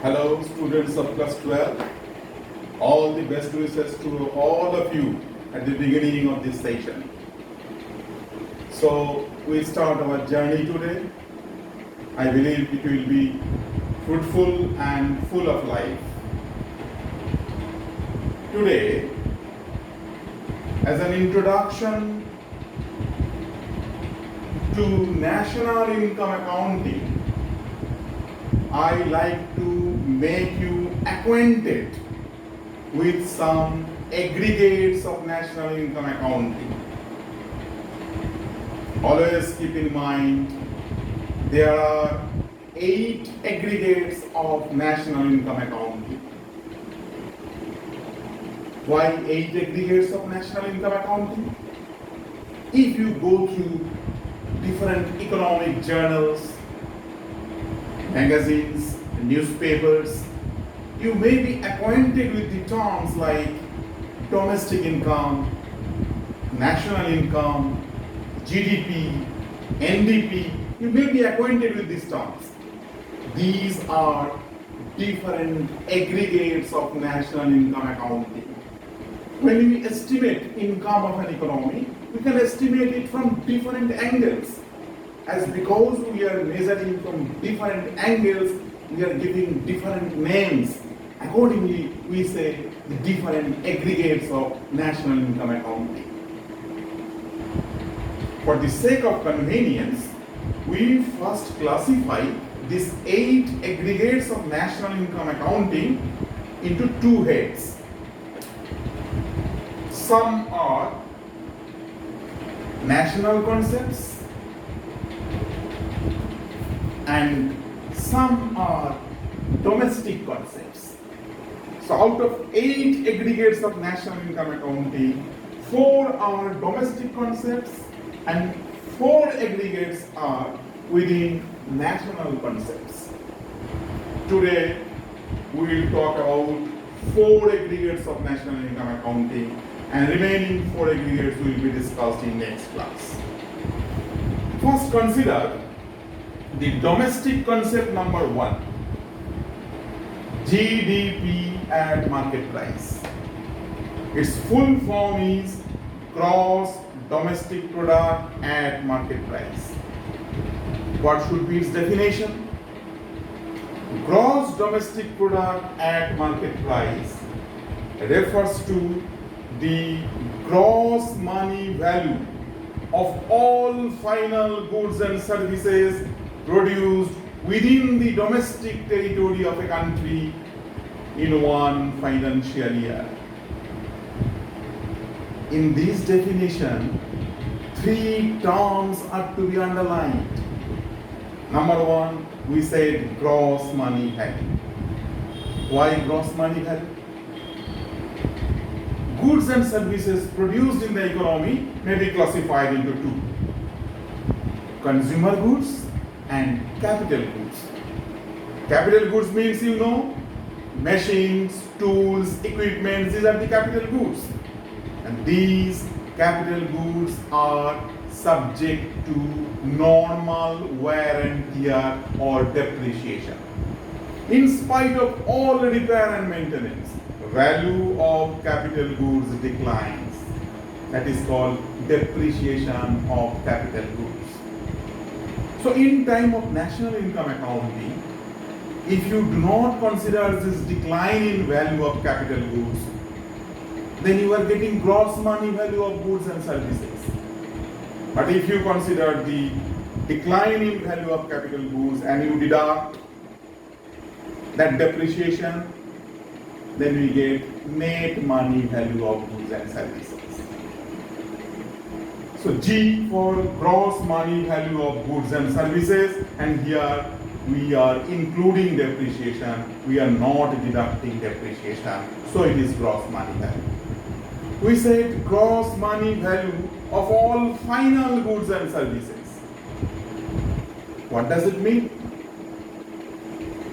Hello, students of class 12. All the best wishes to all of you at the beginning of this session. So, we start our journey today. I believe it will be fruitful and full of life. Today, as an introduction to national income accounting, I like to make you acquainted with some aggregates of national income accounting. Always keep in mind there are 8 aggregates of national income accounting. Why 8 aggregates of national income accounting? If you go through different economic journals, magazines, newspapers, you may be acquainted with the terms like domestic income, national income, GDP, NDP. You may be acquainted with these terms. These are different aggregates of national income accounting. When we estimate income of an economy, we can estimate it from different angles. As because we are measuring from different angles, we are giving different names. Accordingly, we say the different aggregates of national income accounting. For the sake of convenience, we first classify these 8 aggregates of national income accounting into 2 heads. Some are national concepts and some are domestic concepts. So out of 8 aggregates of national income accounting, 4 are domestic concepts and 4 aggregates are within national concepts. Today we will talk about 4 aggregates of national income accounting, and remaining 4 aggregates will be discussed in next class. First, consider the domestic concept number 1, GDP at market price. Its full form is gross domestic product at market price. What should be its definition? Gross domestic product at market price refers to the gross money value of all final goods and services produced within the domestic territory of a country in one financial year. In this definition, 3 terms are to be underlined. Number 1, we said gross money value. Why gross money value? Goods and services produced in the economy may be classified into 2: consumer goods and capital goods. Capital goods means, machines, tools, equipment, these are the capital goods. And these capital goods are subject to normal wear and tear or depreciation. In spite of all repair and maintenance, value of capital goods declines. That is called depreciation of capital goods. So in time of national income accounting, if you do not consider this decline in value of capital goods, then you are getting gross money value of goods and services. But if you consider the decline in value of capital goods and you deduct that depreciation, then we get net money value of goods and services. So G for gross money value of goods and services, and here we are including depreciation, we are not deducting depreciation, so it is gross money value. We said gross money value of all final goods and services. What does it mean?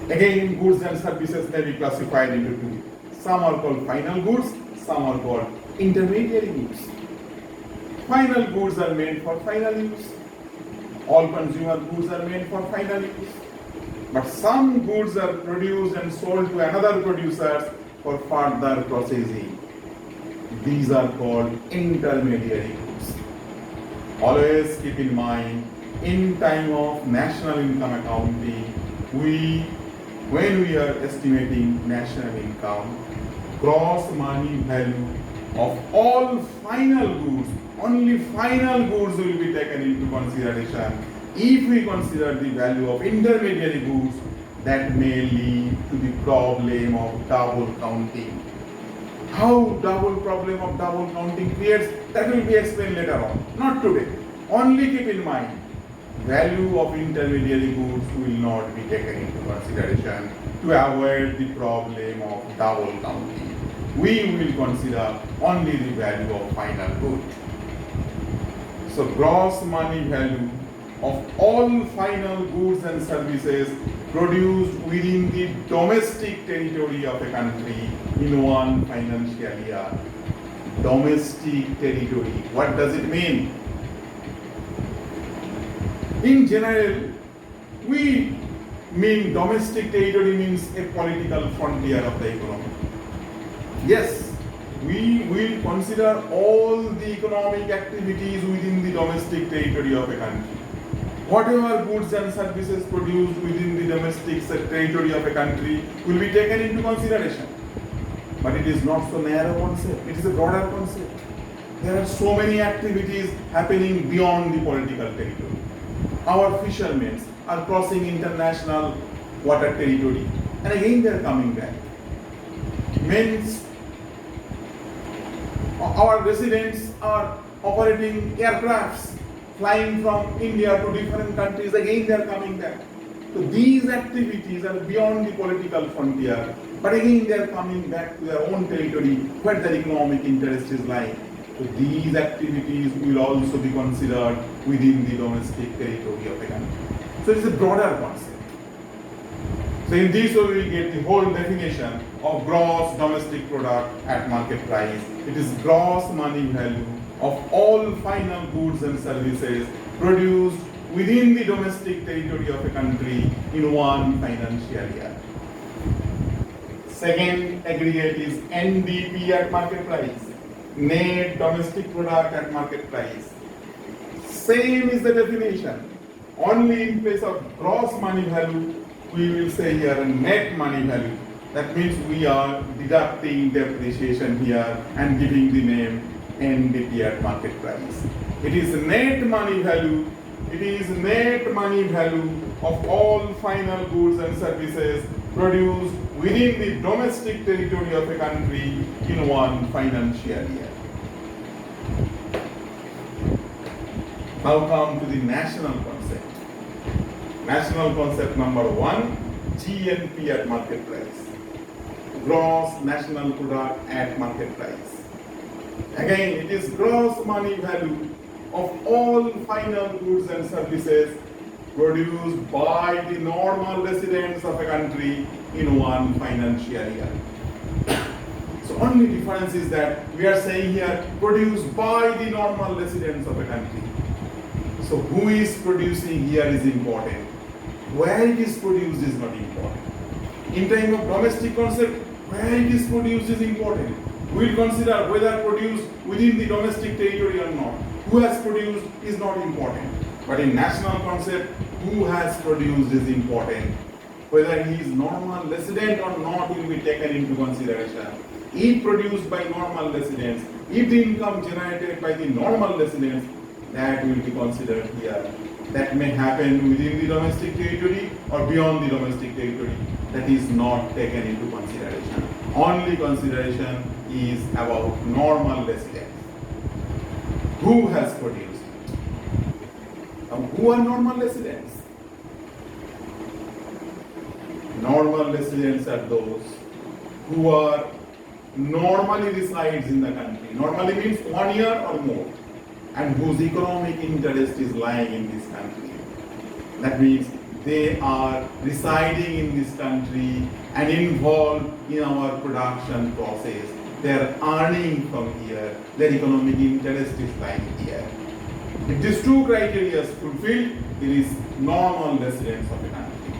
Again, goods and services may be classified into 2. Some are called final goods, some are called intermediary goods. Final goods are made for final use. All consumer goods are made for final use. But some goods are produced and sold to another producers for further processing. These are called intermediary goods. Always keep in mind, in time of national income accounting, when we are estimating national income, gross money value of all final goods, only final goods will be taken into consideration. If we consider the value of intermediary goods, that may lead to the problem of double counting. How problem of double counting creates, that will be explained later on, not today. Only keep in mind, value of intermediary goods will not be taken into consideration to avoid the problem of double counting. We will consider only the value of final good. So gross money value of all final goods and services produced within the domestic territory of a country in one financial year. Domestic territory, what does it mean? In general, we mean domestic territory means a political frontier of the economy. Yes, we will consider all the economic activities within the domestic territory of a country. Whatever goods and services produced within the domestic territory of a country will be taken into consideration. But it is not so narrow concept, it is a broader concept. There are so many activities happening beyond the political territory. Our fishermen are crossing international water territory and again they are coming back. Our residents are operating aircrafts, flying from India to different countries, again they are coming back. So these activities are beyond the political frontier, but again they are coming back to their own territory where their economic interest is lying. So these activities will also be considered within the domestic territory of a country. So it's a broader concept. So in this way we will get the whole definition of gross domestic product at market price. It is gross money value of all final goods and services produced within the domestic territory of a country in one financial year. Second aggregate is NDP at market price, net domestic product at market price. Same is the definition. Only in place of gross money value, we will say here net money value. That means we are deducting depreciation here and giving the name NDP at market price. It is net money value. It is net money value of all final goods and services produced within the domestic territory of a country in one financial year. Now come to the national concept. National concept number 1, GNP at market price. Gross national product at market price. Again, it is gross money value of all final goods and services produced by the normal residents of a country in one financial year. So only difference is that we are saying here produced by the normal residents of a country. So who is producing here is important. Where it is produced is not important. In terms of domestic concept, where it is produced is important. We will consider whether produced within the domestic territory or not. Who has produced is not important. But in national concept, who has produced is important. Whether he is normal resident or not will be taken into consideration. If produced by normal residents, if the income generated by the normal residents, that will be considered here. That may happen within the domestic territory or beyond the domestic territory. That is not taken into consideration. Only consideration is about normal residents. Who has produced? Who are normal residents? Normal residents are those who are normally resides in the country. Normally means 1 year or more, and whose economic interest is lying in this country. That means they are residing in this country and involved in our production process. They are earning from here. Their economic interest is lying here. If these two criteria are fulfilled, it is normal residents of the country.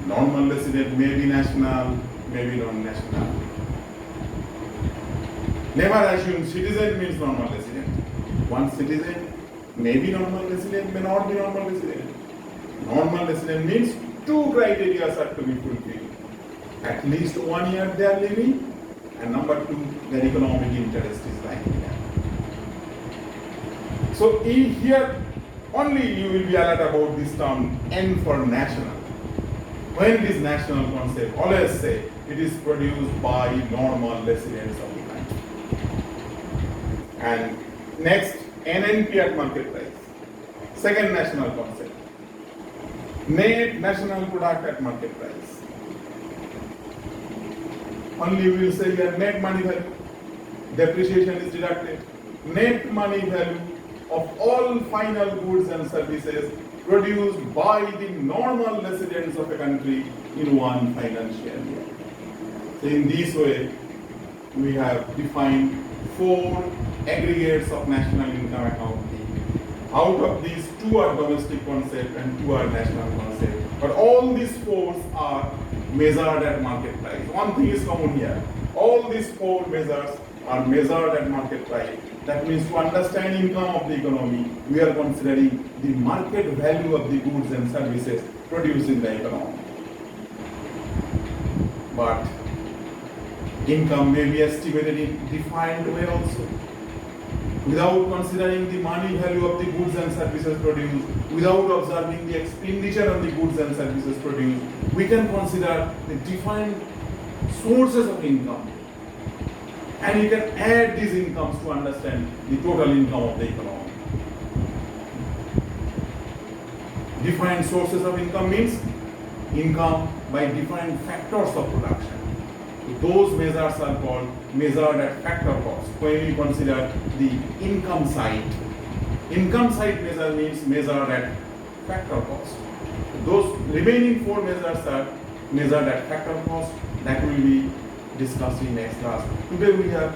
Normal resident may be national, may be non-national. Never assume citizen means normal resident. One citizen may be normal resident, may not be normal resident. Normal resident means two criteria are to be fulfilled. At least 1 year they are living, and number two, their economic interest is lying there. So in here, only you will be alert about this term N for national. When this national concept, always say it is produced by normal residents of the country. And next, NNP at market price. Second national concept. Net national product at market price. Only we will say here net money value. Depreciation is deducted. Net money value of all final goods and services produced by the normal residents of a country in one financial year. So in this way, we have defined 4 aggregates of national income accounting. Out of these, 2 are domestic concept and 2 are national concept. But all these 4 are measured at market price. One thing is common here. All these 4 measures are measured at market price. That means to understand income of the economy, we are considering the market value of the goods and services produced in the economy. But income may be estimated in defined way also. Without considering the money value of the goods and services produced, without observing the expenditure on the goods and services produced, we can consider the defined sources of income. And you can add these incomes to understand the total income of the economy. Defined sources of income means income by defined factors of production. Those measures are called measured at factor cost. When we consider the income side measure means measured at factor cost. Those remaining 4 measures are measured at factor cost. That will be discussed in next class. Today we have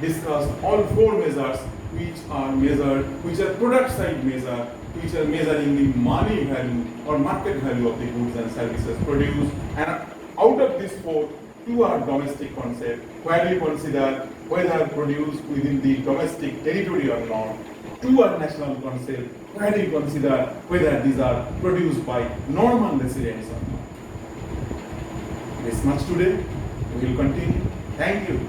discussed all 4 measures which are measured, which are product side measure, which are measuring the money value or market value of the goods and services produced. And out of these 4, 2 are domestic concept, where we consider whether produced within the domestic territory or not. 2 are national concept, where we consider whether these are produced by normal residents or not. This much today. We will continue. Thank you.